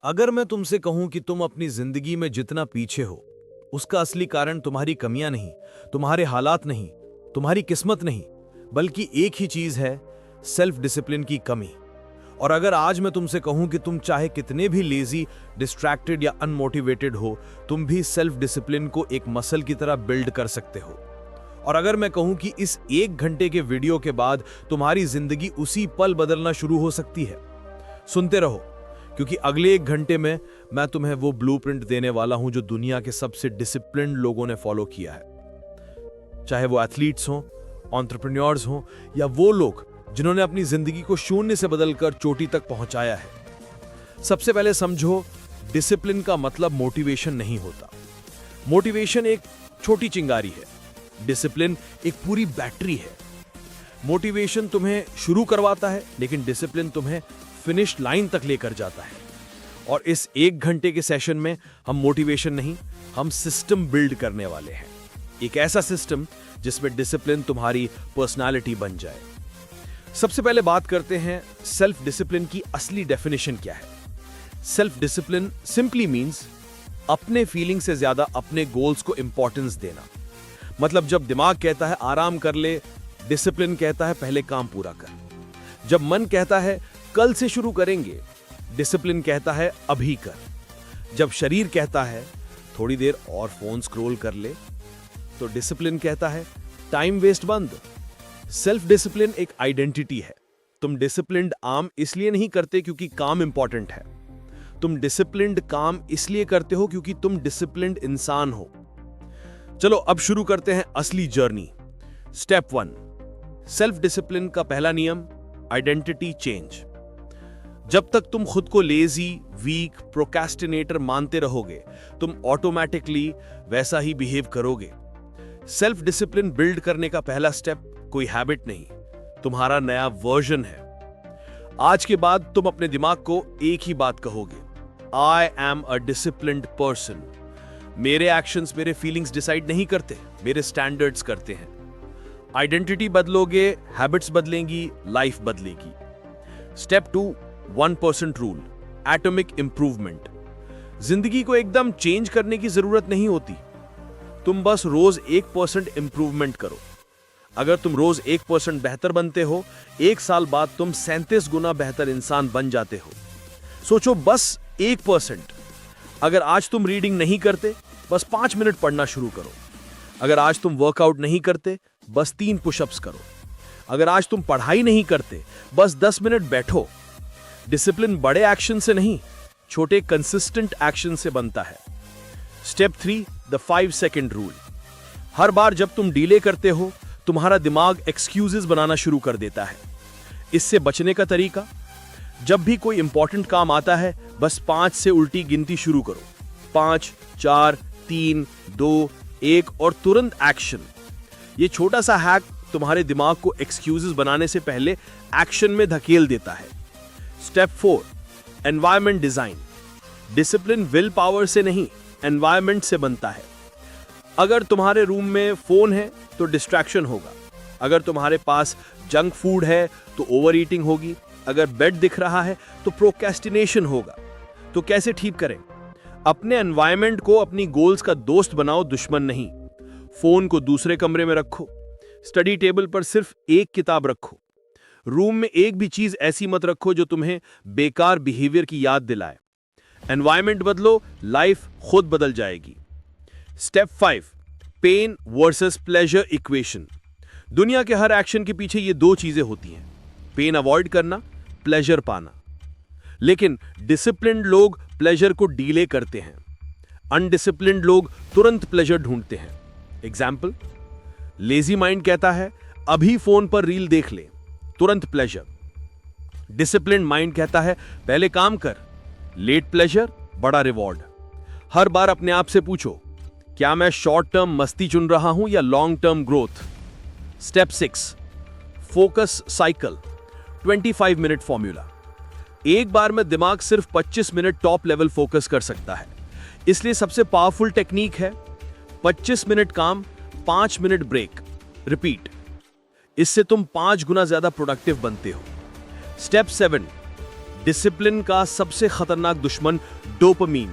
अगर मैं तुमसे कहूं कि तुम अपनी जिंदगी में जितना पीछे हो, उसका असली कारण तुम्हारी कमियां नहीं, तुम्हारे हालात नहीं, तुम्हारी किस्मत नहीं, बल्कि एक ही चीज है, सेल्फ डिसिप्लिन की कमी। और अगर आज मैं तुमसे कहूं कि तुम चाहे कितने भी लेजी, डिस्ट्रैक्टेड या अनमोटिवेटेड हो, तुम भी सेल्फ डिसिप्लिन को एक मसल की तरह बिल्ड कर सकते हो। और अगर मैं कहूं कि इस 1 घंटे के वीडियो के बाद तुम्हारी जिंदगी उसी पल बदलना शुरू हो सकती है, सुनते रहो, क्योंकि अगले 1 घंटे में मैं तुम्हें वो ब्लूप्रिंट देने वाला हूं जो दुनिया के सबसे डिसिप्लिन्ड लोगों ने फॉलो किया है। चाहे वो एथलीट्स हों, एंटरप्रेन्योर्स हों, या वो लोग जिन्होंने अपनी जिंदगी को शून्य से बदलकर चोटी तक पहुंचाया है। सबसे पहले समझो, डिसिप्लिन का मतलब मोटिवेशन नहीं होता। मोटिवेशन एक छोटी चिंगारी है, डिसिप्लिन एक पूरी बैटरी है। मोटिवेशन तुम्हें शुरू करवाता है, लेकिन डिसिप्लिन तुम्हें फिनिश लाइन तक लेकर जाता है। और इस 1 घंटे के सेशन में हम मोटिवेशन नहीं, हम सिस्टम बिल्ड करने वाले हैं। एक ऐसा सिस्टम जिसमें डिसिप्लिन तुम्हारी पर्सनालिटी बन जाए। सबसे पहले बात करते हैं सेल्फ डिसिप्लिन की असली डेफिनेशन क्या है। सेल्फ डिसिप्लिन सिंपली मीन्स अपने फीलिंग से ज्यादा अपने गोल्स को इंपॉर्टेंस देना। मतलब जब दिमाग कहता है आराम कर ले, डिसिप्लिन कहता है पहले काम पूरा कर। जब मन कहता है कल से शुरू करेंगे, डिसिप्लिन कहता है अभी कर। जब शरीर कहता है थोड़ी देर और फोन स्क्रॉल कर ले, तो डिसिप्लिन कहता है टाइम वेस्ट बंद। सेल्फ डिसिप्लिन एक आइडेंटिटी है। तुम डिसिप्लिन्ड आम इसलिए नहीं करते क्योंकि काम इंपॉर्टेंट है। तुम डिसिप्लिन्ड काम इसलिए करते हो क्योंकि तुम डिसिप्लिन्ड इंसान हो। चलो अब शुरू करते हैं असली जर्नी। स्टेप 1, सेल्फ डिसिप्लिन का पहला नियम, आइडेंटिटी चेंज। जब तक तुम खुद को लेजी, वीक, प्रोक्रेस्टिनेटर मानते रहोगे, तुम ऑटोमेटिकली वैसा ही बिहेव करोगे। सेल्फ डिसिप्लिन बिल्ड करने का पहला स्टेप कोई हैबिट नहीं, तुम्हारा नया वर्जन है। आज के बाद तुम अपने दिमाग को एक ही बात कहोगे, I am a disciplined person. मेरे एक्शंस मेरे फीलिंग्स डिसाइड नहीं करते, मेरे स्टैंडर्ड्स करते हैं। आइडेंटिटी बदलोगे, हैबिट्स बदलेंगी, लाइफ बदलेगी। Step 2, 1% rule, atomic improvement. जिंदगी को एकदम चेंज करने की जरूरत नहीं होती, तुम बस रोज 1% इंप्रूवमेंट करो। अगर तुम रोज 1% बेहतर बनते हो, 1 साल बाद तुम 37 गुना बेहतर इंसान बन जाते हो। सोचो, बस 1%। अगर आज तुम रीडिंग नहीं करते, बस 5 मिनट पढ़ना शुरू करो। अगर आज तुम वर्कआउट नहीं करते, बस 3 पुशअप्स करो। अगर आज तुम पढ़ाई नहीं करते, बस 10 मिनट बैठो। डिसिप्लिन बड़े एक्शन से नहीं, छोटे कंसिस्टेंट एक्शन से बनता है। Step 3, the 5 second rule. हर बार जब तुम डिले करते हो, तुम्हारा दिमाग एक्सक्यूजेस बनाना शुरू कर देता है। इससे बचने का तरीका, जब भी कोई इंपॉर्टेंट काम आता है, बस 5 से उल्टी गिनती शुरू करो। 5, 4, 3, 2, 1 और तुरंत एक्शन। ये छोटा सा हैक तुम्हारे दिमाग को एक्सक्यूजेस बनाने से पहले एक्शन में धकेल देता है। Step 4, environment design. Discipline will power से नहीं, एनवायरनमेंट से बनता है। अगर तुम्हारे रूम में फोन है तो डिस्ट्रैक्शन होगा। अगर तुम्हारे पास जंक फूड है तो ओवर ईटिंग होगी। अगर बेड दिख रहा है तो प्रोक्रेस्टिनेशन होगा। तो कैसे ठीक करें? अपने एनवायरनमेंट को अपनी गोल्स का दोस्त बनाओ, दुश्मन नहीं। फोन को दूसरे कमरे में रखो। स्टडी टेबल पर सिर्फ एक किताब रखो। रूम में एक भी चीज ऐसी मत रखो जो तुम्हें बेकार बिहेवियर की याद दिलाए। एनवायरनमेंट बदलो, लाइफ खुद बदल जाएगी। Step 5, pain versus pleasure equation. दुनिया के हर एक्शन के पीछे ये 2 चीजें होती हैं, पेन अवॉइड करना, प्लेजर पाना। लेकिन डिसिप्लिन्ड लोग प्लेजर को डीले करते हैं। अनडिसिप्लिन्ड लोग तुरंत प्लेजर ढूंढते हैं। एग्जाम्पल, लेजी माइंड कहता है अभी फोन पर रील देख ले, तुरंत प्लेजर। डिसिप्लिन्ड माइंड कहता है पहले काम कर, लेट प्लेजर, बड़ा रिवॉर्ड। हर बार अपने आप से पूछो, क्या मैं शॉर्ट टर्म मस्ती चुन रहा हूं या long term growth? Step 6, focus cycle, 25 minute formula. एक बार में दिमाग सिर्फ 25 मिनट टॉप लेवल फोकस कर सकता है। इसलिए सबसे पावरफुल टेक्निक है 25 मिनट काम, 5 मिनट ब्रेक, रिपीट। इससे तुम 5 गुना ज्यादा प्रोडक्टिव बनते हो। स्टेप 7, डिसिप्लिन का सबसे खतरनाक दुश्मन डोपामीन।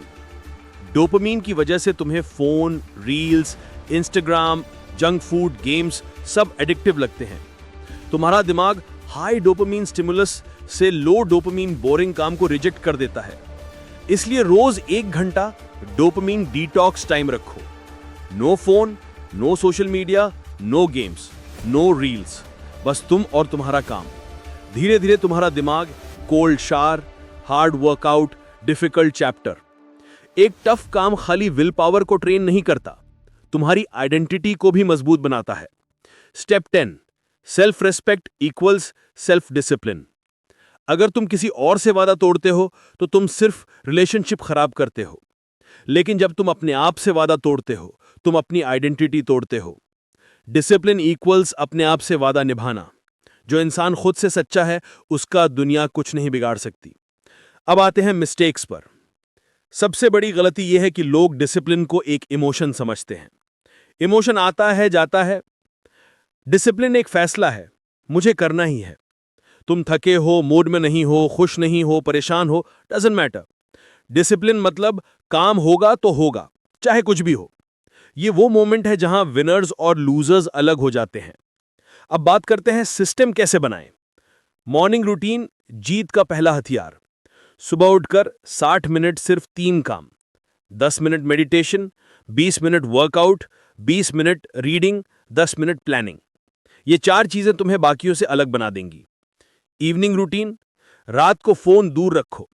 डोपामीन की वजह से तुम्हें phone, reels, Instagram, junk food, games सब एडिक्टिव लगते हैं। तुम्हारा दिमाग हाई डोपामीन स्टिमुलस से लो डोपामीन बोरिंग काम को रिजेक्ट कर देता है। इसलिए रोज 1 घंटा डोपामीन डिटॉक्स टाइम रखो। No phone, no social media, no games, no reels, बस तुम और तुम्हारा काम। धीरे धीरे तुम्हारा दिमाग cold shower, hard workout, difficult chapter. एक टफ काम खाली विल पावर को ट्रेन नहीं करता, तुम्हारी आइडेंटिटी को भी मजबूत बनाता है। Step 10, self respect equals self discipline. अगर तुम किसी और से वादा तोड़ते हो तो तुम सिर्फ रिलेशनशिप खराब करते हो, लेकिन जब तुम अपने आप से वादा तोड़ते हो तुम अपनी आइडेंटिटी तोड़ते हो। डिसिप्लिन इक्वल्स अपने आप से वादा निभाना। जो इंसान खुद से सच्चा है उसका दुनिया कुछ नहीं बिगाड़ सकती। अब आते हैं मिस्टेक्स पर। सबसे बड़ी गलती यह है कि लोग डिसिप्लिन को एक इमोशन समझते हैं। इमोशन आता है, जाता है। डिसिप्लिन एक फैसला है, मुझे करना ही है। तुम थके हो, मूड में नहीं हो, खुश नहीं हो, परेशान हो, डजंट मैटर। डिसिप्लिन मतलब काम होगा तो होगा, चाहे कुछ भी हो। ये वो मोमेंट है जहां विनर्स और लूजर्स अलग हो जाते हैं। अब बात करते हैं सिस्टम कैसे बनाएं। मॉर्निंग रूटीन जीत का पहला हथियार। सुबह उठकर 60 मिनट सिर्फ 3 काम, 10 minute meditation, 20 minute workout, 20 minute reading, 10 minute planning. ये 4 चीजें तुम्हें बाकियों से अलग बना देंगी। इवनिंग रूटीन, रात को फोन दूर रखो,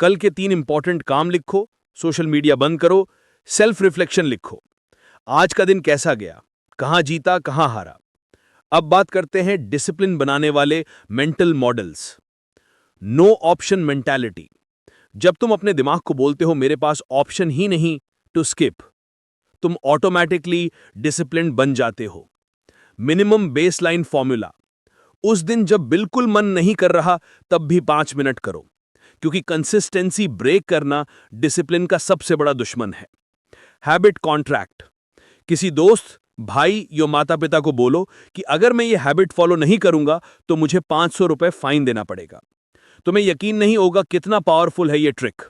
कल के 3 इंपॉर्टेंट काम लिखो, सोशल मीडिया बंद करो, सेल्फ रिफ्लेक्शन लिखो। आज का दिन कैसा गया, कहां जीता, कहां हारा। अब बात करते हैं डिसिप्लिन बनाने वाले mental models. No option mentality. जब तुम अपने दिमाग को बोलते हो मेरे पास ऑप्शन ही नहीं टू स्किप, तुम ऑटोमेटिकली डिसिप्लिन बन जाते हो। Minimum baseline formula. उस दिन जब बिल्कुल मन नहीं कर रहा तब भी 5 मिनट करो, क्योंकि कंसिस्टेंसी ब्रेक करना डिसिप्लिन का सबसे बड़ा दुश्मन है। Habit contract. किसी दोस्त, भाई या माता पिता को बोलो कि अगर मैं ये हैबिट फॉलो नहीं करूंगा तो मुझे 500 रुपए फाइन देना पड़ेगा। तुम्हें यकीन नहीं होगा कितना पावरफुल है ये ट्रिक।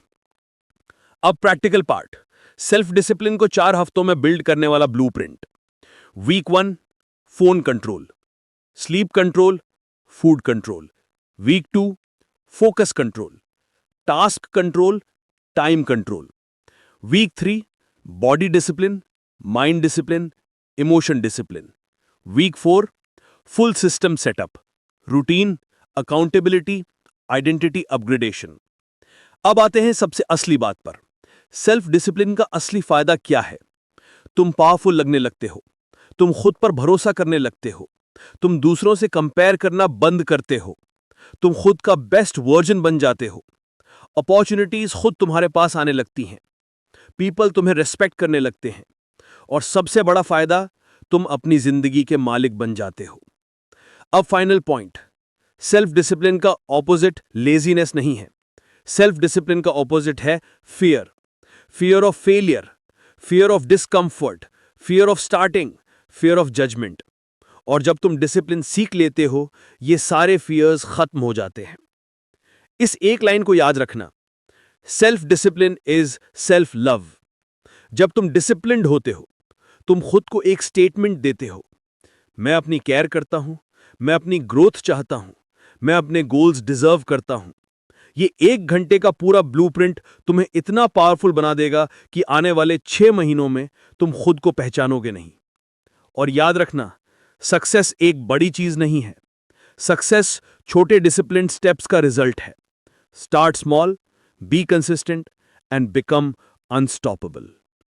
अब प्रैक्टिकल पार्ट। सेल्फ डिसिप्लिन को 4 हफ्तों में बिल्ड करने वाला blueprint. Week 1, phone control, sleep control, food control. Week 2, focus control, task control, time control. Week 3, body discipline, mind discipline, emotion discipline. Week 4, full system setup, routine, accountability, identity upgradation. अब आते हैं सबसे असली बात पर। Self discipline का असली फायदा क्या है? तुम पावरफुल लगने लगते हो, तुम खुद पर भरोसा करने लगते हो, तुम दूसरों से कंपेयर करना बंद करते हो, तुम खुद का बेस्ट वर्जन बन जाते हो। अपॉर्चुनिटीज खुद तुम्हारे पास आने लगती हैं, पीपल तुम्हें रेस्पेक्ट करने लगते हैं, और सबसे बड़ा फायदा, तुम अपनी जिंदगी के मालिक बन जाते हो। अब फाइनल पॉइंट। सेल्फ डिसिप्लिन का ऑपोजिट लेजीनेस नहीं है। सेल्फ डिसिप्लिन का ऑपोजिट है fear. Fear of failure, fear of discomfort, fear of starting, fear of judgement. और जब तुम डिसिप्लिन सीख लेते हो ये सारे फियर्स खत्म हो जाते हैं। इस एक लाइन को याद रखना, self discipline is self love. जब तुम डिसिप्लिन्ड होते हो तुम खुद को एक स्टेटमेंट देते हो, मैं अपनी केयर करता हूं, मैं अपनी ग्रोथ चाहता हूं, मैं अपने गोल्स डिजर्व करता हूं। ये 1 घंटे का पूरा ब्लूप्रिंट तुम्हें इतना पावरफुल बना देगा कि आने वाले 6 महीनों में तुम खुद को पहचानोगे नहीं। और याद रखना, सक्सेस एक बड़ी चीज नहीं है, सक्सेस छोटे डिसिप्लिन स्टेप्स का रिजल्ट है। Start small, be consistent and become unstoppable.